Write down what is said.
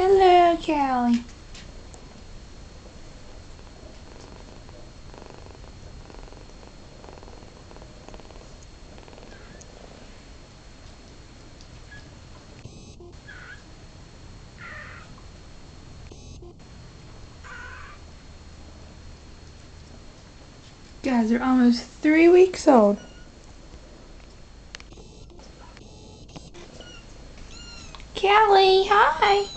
Hello, Callie. Guys, they're almost 3 weeks old. Callie, hi.